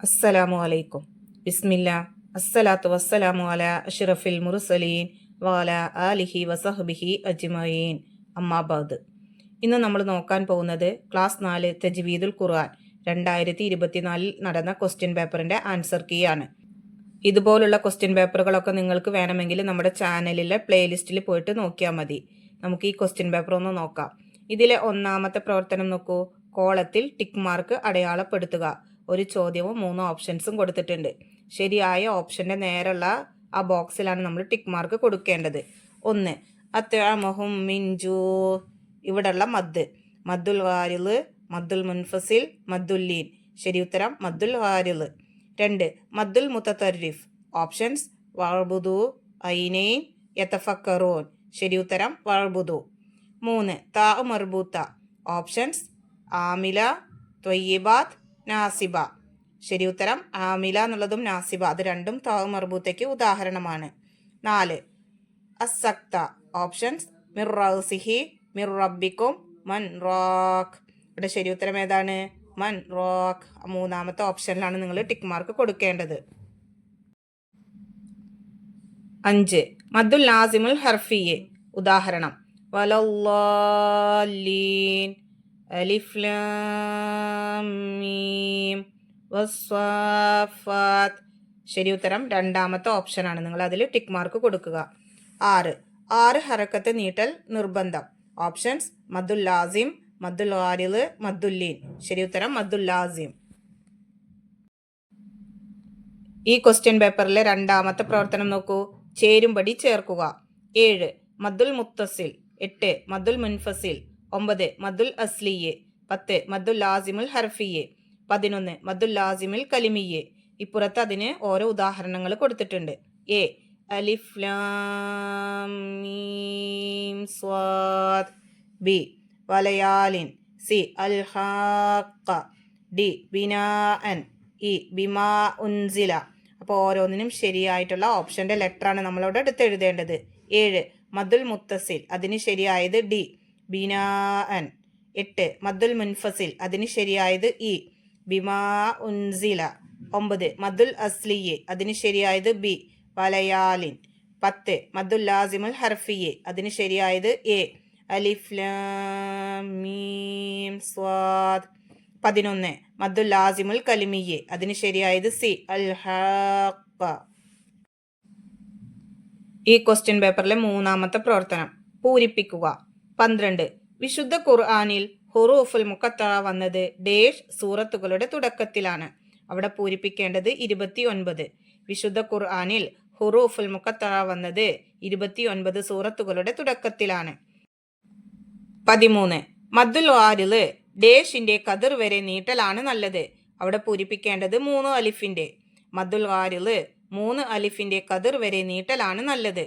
അസ്സലാമു അലൈക്കും. ബിസ്മില്ലാ. അസ്സലാത്തു വസ്സലാമു അലാ അഷ്റഫിൽ മുർസലീൻ വഅലാ ആലിഹി വസഹ്ബിഹി അജ്മഈൻ. അമ്മാ ബഅദ്. ഇന്ന് നമ്മൾ നോക്കാൻ പോകുന്നത് ക്ലാസ് 4 തജ്വീദുൽ ഖുർആൻ 2024 നടന്ന ക്വസ്റ്റ്യൻ പേപ്പറിന്റെ ആൻസർ കീ ആണ്. ഇതുപോലുള്ള ക്വസ്റ്റ്യൻ പേപ്പറുകളൊക്കെ നിങ്ങൾക്ക് വേണമെങ്കിൽ നമ്മുടെ ചാനലിലെ പ്ലേലിസ്റ്റിൽ പോയിട്ട് നോക്കിയാൽ മതി. നമുക്ക് ഈ ക്വസ്റ്റ്യൻ പേപ്പർ ഒന്ന് നോക്കാം. ഇതിലെ ഒന്നാമത്തെ പ്രവർത്തനം നോക്കൂ. കോളത്തിൽ ടിക്ക് മാർക്ക് അടയാളപ്പെടുത്തുക. ഒരു ചോദ്യവും 3 ഓപ്ഷൻസും കൊടുത്തിട്ടുണ്ട്. ശരിയായ ഓപ്ഷന്റെ നേരെയുള്ള ആ ബോക്സിലാണ് നമ്മൾ ടിക്ക് മാർക്ക് കൊടുക്കേണ്ടത്. 1 അത്അമഹും മിൻ ജൂ. ഇവിടെയുള്ള മദ്ദുൽ വാരിള്, മദ്ദുൽ മുൻഫസിൽ, മദ്ദുൽ ലീൻ. ശരി ഉത്തരം മദ്ദുൽ വാരിള്. 2 മദ്ദുൽ മുതതർരിഫ്. ഓപ്ഷൻസ് വഅബ്ദു, ഐനൈൻ, യതഫക്കറൂൻ. ശരി ഉത്തരം വഅബ്ദു. 3 താ മർബൂത്ത. ഓപ്ഷൻസ് ആമില, ത്വയ്യിബാത്ത്, നാസിബ. ശരി ഉത്തരം ആമില എന്നുള്ളതും നാസിബ, അത് രണ്ടും താ മർബൂത്തയ്ക്ക് ഉദാഹരണമാണ്. 4 അസ്സക്ത. ഓപ്ഷൻസ് മിർ റൗസിഹി, മിർ റബ്ബിക്കും, മൻ റാഖ്. ഇവിടെ ശരി ഉത്തരം ഏതാണ്? മൻ റാഖ്. മൂന്നാമത്തെ ഓപ്ഷനിലാണ് നിങ്ങൾ ടിക്ക് മാർക്ക് കൊടുക്കേണ്ടത്. 5 മദ്ദുൽ ലാസിമുൽ ഹർഫിയെ. ഉദാഹരണം വലല്ലാലീൻ, അലിഫ് ലാം മീം, വസ്സാഫാത്ത്. ശരി ഉത്തരം രണ്ടാമത്തെ ഓപ്ഷനാണ്. നിങ്ങൾ അതിൽ ടിക്ക് മാർക്ക് കൊടുക്കുക. 6 ഹറക്കത്ത് നീട്ടൽ നിർബന്ധം. ഓപ്ഷൻസ് മദ്ദുൽ ലാസിം, മദ്ദുൽ വാരിള്, മദ്ദുൽ ലീൻ. ശരി ഉത്തരം മദ്ദുൽ ലാസിം. ഈ ക്വസ്റ്റ്യൻ പേപ്പറിലെ രണ്ടാമത്തെ പ്രവർത്തനം നോക്കൂ. ചേരുംപടി ചേർക്കുക. 7 മദ്ദുൽ മുത്തസിൽ, 8 മദ്ദുൽ മുൻഫസിൽ, 9 മദ്ദുൽ അസ്ലിയെ, 10 മദ്ദുൽ ലാസിമുൽ ഹർഫിയെ, 11 മദ്ദുൽ ലാസിമുൽ കലിമിയെ. ഇപ്പുറത്ത് അതിന് ഓരോ ഉദാഹരണങ്ങൾ കൊടുത്തിട്ടുണ്ട്. എ അലിഫ് ലാം മീം സ്വാദ്. ബി വലയാലിൻ. സി അൽ ഹാഖ. ഡി ബിനാഅൻ. ഇ ബിമാ ഉൻസില. അപ്പോൾ ഓരോന്നിനും ശരിയായിട്ടുള്ള ഓപ്ഷന്റെ ലെറ്ററാണ് നമ്മളോട് എടുത്ത് എഴുതേണ്ടത്. 7 മദ്ദുൽ മുത്തസിൽ, അതിന് ശരിയായത് ഡി ബിനാഅൻ. 8 മദ്ദുൽ മുൻഫസിൽ, അതിന് ശരിയായത് ഇ ബിമാ ഉൻസില. 9 മദ്ദുൽ അസ്ലിയെ, അതിന് ശരിയായത് ബി വലയാലിൻ. 10 മദ്ദുൽ ലാസിമുൽ ഹർഫിയെ, അതിന് ശരിയായത് എ അലിഫ് ലാം മീം സ്വാദ്. 11 മദ്ദുൽ ലാസിമുൽ കലിമിയെ, അതിന് ശരിയായത് സി അൽ ഹാഖ. ഈ ക്വസ്റ്റ്യൻ പേപ്പറിലെ മൂന്നാമത്തെ പ്രവർത്തനം പൂരിപ്പിക്കുക. 12 വിശുദ്ധ ഖുർആനിൽ ഹുറൂഫുൽ മുഖത്തഅ വന്നത് ഡേഷ് സൂറത്തുകളുടെ തുടക്കത്തിലാണ്. അവിടെ പൂരിപ്പിക്കേണ്ടത് 29. വിശുദ്ധ ഖുർആനിൽ ഹുറൂഫുൽ മുഖത്തഅ വന്നത് 29 സൂറത്തുകളുടെ തുടക്കത്തിലാണ്. 13 മദ്ദുൽ വാരിള് ഡേഷിന്റെ കതിർ വരെ നീട്ടലാണ് നല്ലത്. അവിടെ പൂരിപ്പിക്കേണ്ടത് 3 അലിഫിന്റെ. മദ്ദുൽ വാരിള് 3 അലിഫിന്റെ കതിർ വരെ നീട്ടലാണ് നല്ലത്.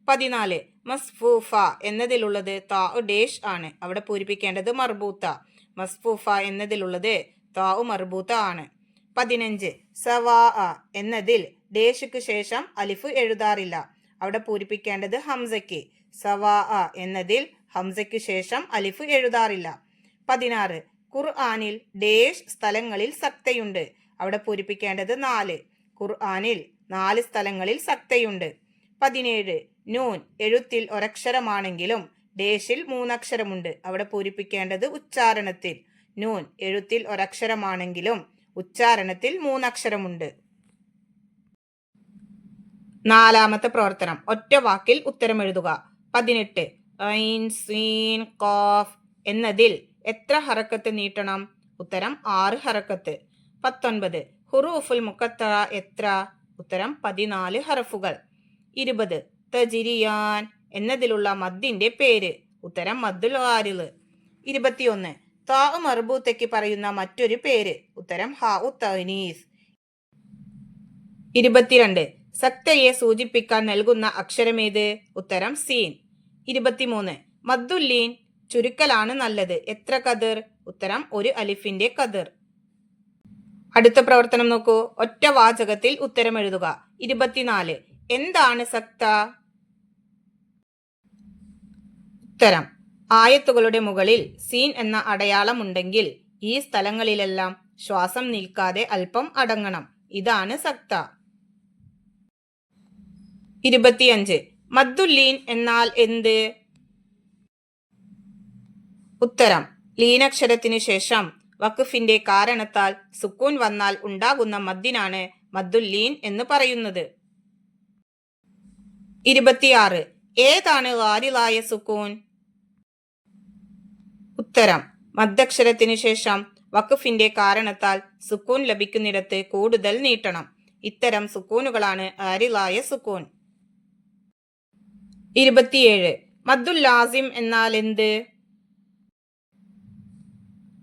14 മസ്ഫൂഫ എന്നതിലുള്ളത് താ ഡേഷ് ആണ്. അവിടെ പൂരിപ്പിക്കേണ്ടത് മർബൂത്ത. മസ്ഫൂഫ എന്നതിലുള്ളത് താ മർബൂത്ത ആണ്. 15 സവാ എന്നതിൽ ഡേഷുക്ക് ശേഷം അലിഫ് എഴുതാറില്ല. അവിടെ പൂരിപ്പിക്കേണ്ടത് ഹംസയ്ക്ക്. സവാ എന്നതിൽ ഹംസയ്ക്ക് ശേഷം അലിഫ് എഴുതാറില്ല. 16 ഖുർആനിൽ ഡേഷ് സ്ഥലങ്ങളിൽ സക്തയുണ്ട്. അവിടെ പൂരിപ്പിക്കേണ്ടത് 4. ഖുർആനിൽ 4 സ്ഥലങ്ങളിൽ സക്തയുണ്ട്. 17 നൂൻ എഴുത്തിൽ ഒരക്ഷരമാണെങ്കിലും ഡേഷിൽ 3 അക്ഷരമുണ്ട്. അവിടെ പൂരിപ്പിക്കേണ്ടത് ഉച്ചാരണത്തിൽ. നൂൻ എഴുത്തിൽ ഒരക്ഷരമാണെങ്കിലും ഉച്ചാരണത്തിൽ 3 അക്ഷരമുണ്ട്. നാലാമത്തെ പ്രവർത്തനം ഒറ്റ വാക്കിൽ ഉത്തരം എഴുതുക. 18 ഐൻ സീൻ ഖാഫ് എന്നതിൽ എത്ര ഹറക്കത്ത് നീട്ടണം? ഉത്തരം 6 ഹറക്കത്ത്. 19 ഹുറൂഫുൽ മുഖത്തഅ എത്ര? ഉത്തരം 14 ഹറഫുകൾ. 20 തജിരിയാൻ എന്നതിലുള്ള മദ്ദിന്റെ പേര്? ഉത്തരം മദ്ദുൽ വാരിള്. 21 താ മർബൂത്തയ്ക്ക് പറയുന്ന മറ്റൊരു പേര്? ഉത്തരം ഹാ ഉ തഅനീസ്. 22 സക്തയെ സൂചിപ്പിക്കാൻ നൽകുന്ന അക്ഷരമേത്? ഉത്തരം സീൻ. 23 മദ്ദുൽ ലീൻ ചുരുക്കലാണ് നല്ലത്. എത്ര കതിർ? ഉത്തരം 1 അലിഫിന്റെ കതിർ. അടുത്ത പ്രവർത്തനം നോക്കൂ. ഒറ്റ വാചകത്തിൽ ഉത്തരം എഴുതുക. 24 എന്താണ് സക്ത? ഉത്തരം ആയത്തുകളുടെ മുകളിൽ സീൻ എന്ന അടയാളമുണ്ടെങ്കിൽ ഈ സ്ഥലങ്ങളിലെല്ലാം ശ്വാസം നിൽക്കാതെ അല്പം അടങ്ങണം. ഇതാണ് സക്ത. 25. മദ്ദുല്ലീൻ എന്നാൽ എന്ത്? ഉത്തരം: ലീനക്ഷരത്തിനു ശേഷം വഖഫിന്റെ കാരണത്താൽ സുക്കൂൻ വന്നാൽ ഉണ്ടാകുന്ന മദ്ദിനാണ് മദ്ദുല്ലീൻ എന്ന് പറയുന്നത്. 26. ഏതാണ് ഗാരിളായ സുക്കൂൻ? ഉത്തരം: മദ്ദക്ഷരത്തിനു ശേഷം വഖഫിന്റെ കാരണത്താൽ സുക്കൂൻ ലഭിക്കുന്നിടത്ത് കൂടുതൽ നീട്ടണം. ഇത്തരം സുക്കൂനുകളാണ് ഗാരിളായ സുക്കൂൻ. 27. മദ്ദുൽ ലാസിം എന്നാൽ എന്ത്?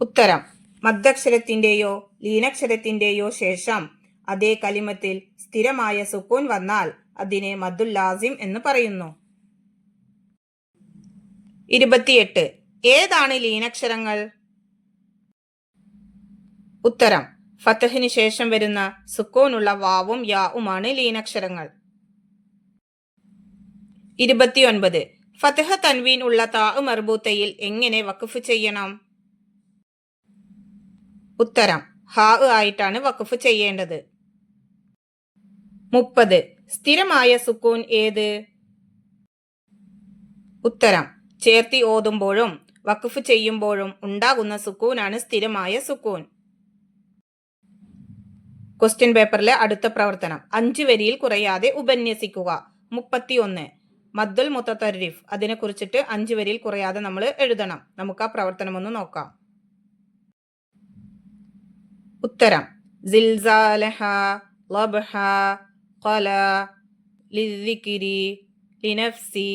ഉത്തരം: മദ്ദക്ഷരത്തിന്റെയോ ലീനക്ഷരത്തിന്റെയോ ശേഷം അതേ കലിമത്തിൽ സ്ഥിരമായ സുക്കൂൻ വന്നാൽ അതിനെ മദ്ദുൽ ലാസിം എന്ന് പറയുന്നു. 28. ഏതാണ് ലീനക്ഷരങ്ങൾ? ഉത്തരം: ഫതഹിന് ശേഷം വരുന്ന സുക്കൂനുള്ള വാവും യാവുമാണ് ലീനക്ഷരങ്ങൾ. 29. ഫതഹ തൻവീൻ ഉള്ള താ മർബൂത്തയിൽ എങ്ങനെ വഖഫ് ചെയ്യണം? ഉത്തരം: ഹാ ആയിട്ടാണ് വഖഫ് ചെയ്യേണ്ടത്. 30. സ്ഥിരമായ സുക്കൂൻ ഏത്? ഉത്തരം: ചേർത്തി ഓതുമ്പോഴും വഖഫ് ചെയ്യുമ്പോഴും ഉണ്ടാകുന്ന സുക്കൂനാണ് സ്ഥിരമായ സുക്കൂൻ. ക്വസ്റ്റ്യൻ പേപ്പറിലെ അടുത്ത പ്രവർത്തനം: 5 വരിയിൽ കുറയാതെ ഉപന്യസിക്കുക. 31. മദ്ദുൽ മുതതർരിഫ്, അതിനെ കുറിച്ചിട്ട് 5 വരിയിൽ കുറയാതെ നമ്മൾ എഴുതണം. നമുക്ക് ആ പ്രവർത്തനം ഒന്ന് നോക്കാം. ഉത്തരം: സിൽസാലഹ, ലബ്ഹ, ഖല, ലിദ്ദിക്രി, ലിനഫ്സി.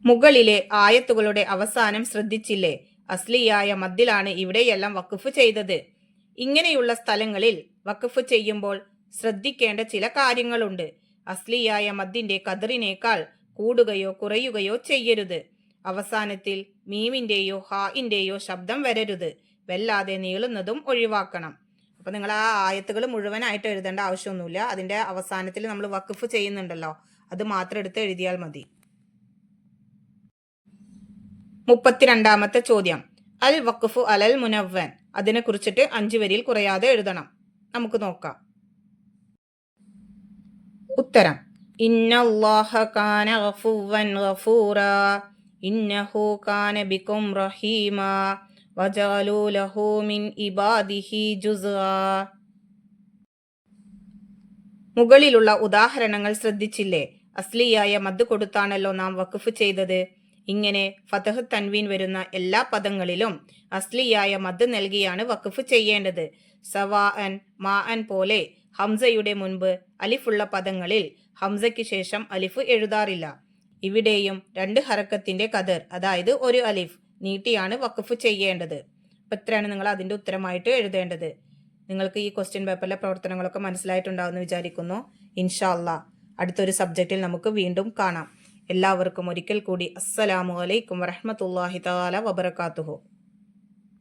മുകളിലെ ആയത്തുകളുടെ അവസാനം ശ്രദ്ധിച്ചില്ലേ? അസ്ലിയായ മദ്ദിലാണ് ഇവിടെയെല്ലാം വഖഫ് ചെയ്തത്. ഇങ്ങനെയുള്ള സ്ഥലങ്ങളിൽ വഖഫ് ചെയ്യുമ്പോൾ ശ്രദ്ധിക്കേണ്ട ചില കാര്യങ്ങളുണ്ട്. അസ്ലിയായ മദ്ദിന്റെ ഖദറിനേക്കാൾ കൂടുകയോ കുറയുകയോ ചെയ്യരുത്. അവസാനത്തിൽ മീമിന്റെയോ ഹാഇന്റെയോ ശബ്ദം വരരുത്. വല്ലാതെ നീളുന്നതും ഒഴിവാക്കണം. അപ്പൊ നിങ്ങൾ ആ ആയത്തുകൾ മുഴുവനായിട്ട് എഴുതേണ്ട ആവശ്യമൊന്നുമില്ല. അതിന്റെ അവസാനത്തിൽ നമ്മൾ വഖഫ് ചെയ്യുന്നുണ്ടല്ലോ, അത് മാത്രം എടുത്ത് എഴുതിയാൽ മതി. 32ാമത്തെ ചോദ്യം: അൽ വഖഫു അലൽ മുനവ്വൻ, അതിനെ കുറിച്ചിട്ട് 5 വരിയിൽ കുറയാതെ എഴുതണം. നമുക്ക് നോക്കാം. ഉത്തരം: ഇന്നല്ലാഹ കാന ഗഫുവൻ ഗഫൂറാ ഇന്നഹു കാന ബികും റഹീമാ വജഅലൂ ലഹു മിൻ ഇബാദിഹി ജുസ്ആ. മുകളിലുള്ള ഉദാഹരണങ്ങൾ ശ്രദ്ധിച്ചില്ലേ? അസ്ലിയായ മദ് കൊടുത്താണല്ലോ നാം വഖഫ് ചെയ്തത്. ഇങ്ങനെ ഫതഹ് തൻവീൻ വരുന്ന എല്ലാ പദങ്ങളിലും അസ്ലിയായ മദ് നൽകിയാണ് വഖഫ് ചെയ്യേണ്ടത്. സവാഅൻ, മാഅൻ പോലെ ഹംസയുടെ മുൻപ് അലിഫുള്ള പദങ്ങളിൽ ഹംസയ്ക്ക് ശേഷം അലിഫ് എഴുതാറില്ല. ഇവിടെയും 2 ഹറക്കത്തിന്റെ ഖദർ, അതായത് ഒരു അലിഫ് നീട്ടിയാണ് വഖഫ് ചെയ്യേണ്ടത്. അപ്പൊ ഇത്രയാണ് നിങ്ങൾ അതിന്റെ ഉത്തരമായിട്ട് എഴുതേണ്ടത്. നിങ്ങൾക്ക് ഈ ക്വസ്റ്റ്യൻ പേപ്പറിലെ പ്രവർത്തനങ്ങളൊക്കെ മനസ്സിലായിട്ടുണ്ടാവുമെന്ന് വിചാരിക്കുന്നു. ഇൻഷാ അല്ലാഹ് അടുത്തൊരു സബ്ജക്റ്റിൽ നമുക്ക് വീണ്ടും കാണാം. എല്ലാവർക്കും ഒരിക്കൽ കൂടി അസ്സലാമു അലൈക്കും വറഹ്മത്തുള്ളാഹി തആല വബറകാതുഹു.